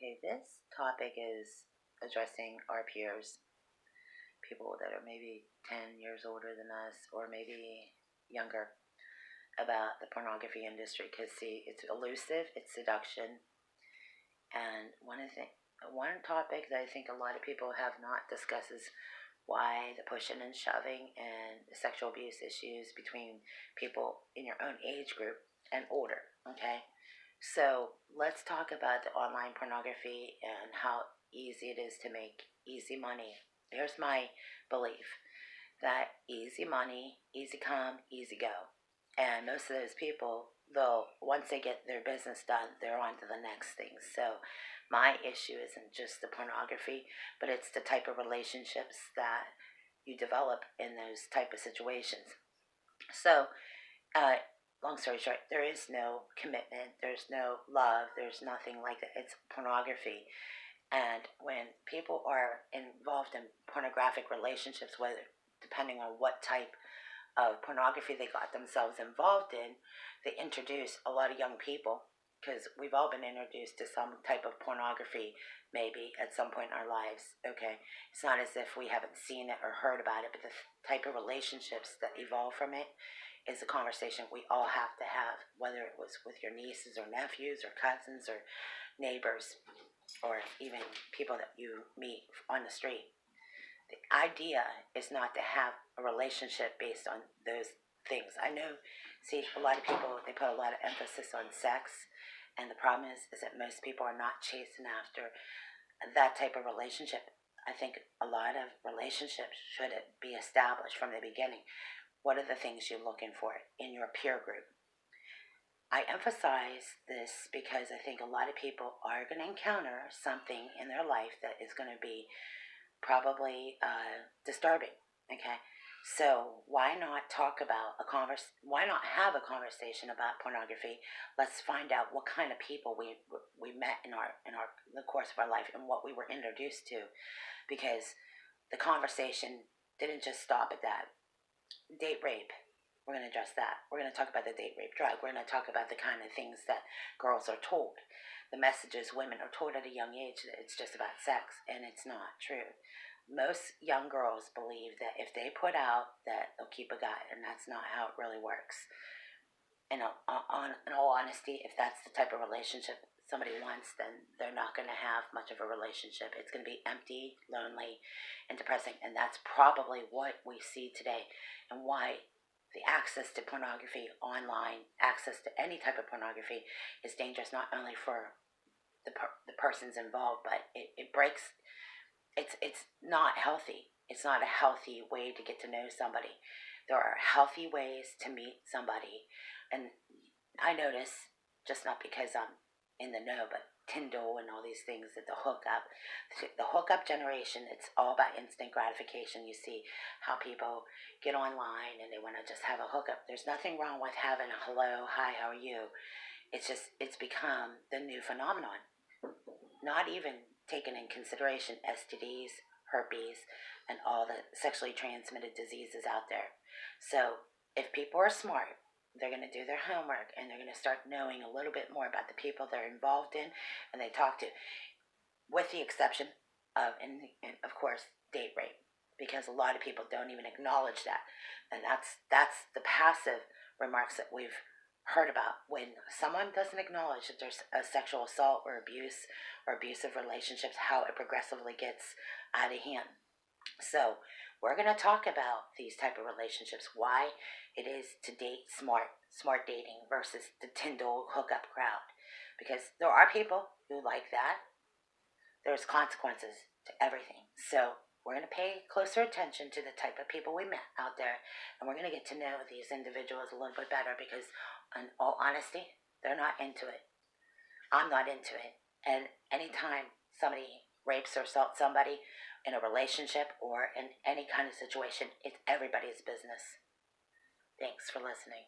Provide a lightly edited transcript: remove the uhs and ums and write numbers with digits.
Okay, this topic is addressing our peers, people that are maybe 10 years older than us or maybe younger, about the pornography industry. Because, see, it's elusive, it's seduction, and one topic that I think a lot of people have not discussed is why the pushing and shoving and the sexual abuse issues between people in your own age group and older. Okay, so let's talk about the online pornography and how easy it is to make easy money. Here's my belief that easy money, easy come, easy go. And most of those people, though, once they get their business done, they're on to the next thing. So my issue isn't just the pornography, but it's the type of relationships that you develop in those type of situations. So, uh, long story short, there is no commitment, there's no love, there's nothing like that. It's pornography. And when people are involved in pornographic relationships, whether depending on what type of pornography they got themselves involved in, they introduce a lot of young people, because we've all been introduced to some type of pornography maybe at some point in our lives. Okay, it's not as if we haven't seen it or heard about it, but the type of relationships that evolve from it is a conversation we all have to have, whether it was with your nieces or nephews or cousins or neighbors or even people that you meet on the street. The idea is not to have a relationship based on those things. I know, see, a lot of people, they put a lot of emphasis on sex, and the problem is that most people are not chasing after that type of relationship. I think a lot of relationships should be established from the beginning. What are the things you're looking for in your peer group? I emphasize this because I think a lot of people are going to encounter something in their life that is going to be probably disturbing. Okay, so why not why not have a conversation about pornography? Let's find out what kind of people we met in the course of our life and what we were introduced to, because the conversation didn't just stop at that. Date rape, we're going to address that. We're going to talk about the date rape drug. We're going to talk about the kind of things that girls are told, the messages women are told at a young age, that it's just about sex, and it's not true. Most young girls believe that if they put out, that they'll keep a guy, and that's not how it really works. And in all honesty, if that's the type of relationship somebody wants, then they're not going to have much of a relationship. It's going to be empty, lonely, and depressing, and that's probably what we see today, and why the access to pornography online, access to any type of pornography, is dangerous not only for the persons involved, but it breaks. It's not healthy. It's not a healthy way to get to know somebody. There are healthy ways to meet somebody, and I notice, just not because I'm in the know, but Tinder and all these things, that the hookup generation, it's all about instant gratification. You see how people get online and they want to just have a hookup. There's nothing wrong with having a hello, hi, how are you? It's become the new phenomenon. Not even taking in consideration STDs, herpes, and all the sexually transmitted diseases out there. So if people are smart, they're going to do their homework and they're going to start knowing a little bit more about the people they're involved in and they talk to, with the exception of, and of course, date rape, because a lot of people don't even acknowledge that, and that's the passive remarks that we've heard about. When someone doesn't acknowledge that there's a sexual assault or abuse or abusive relationships, how it progressively gets out of hand. So we're going to talk about these type of relationships, why it is to date smart dating versus the Tinder hookup crowd, because there are people who like that. There's consequences to everything. So we're going to pay closer attention to the type of people we met out there, and we're going to get to know these individuals a little bit better, because in all honesty, they're not into it. I'm not into it. And anytime somebody rapes or assaults somebody in a relationship or in any kind of situation, it's everybody's business. Thanks for listening.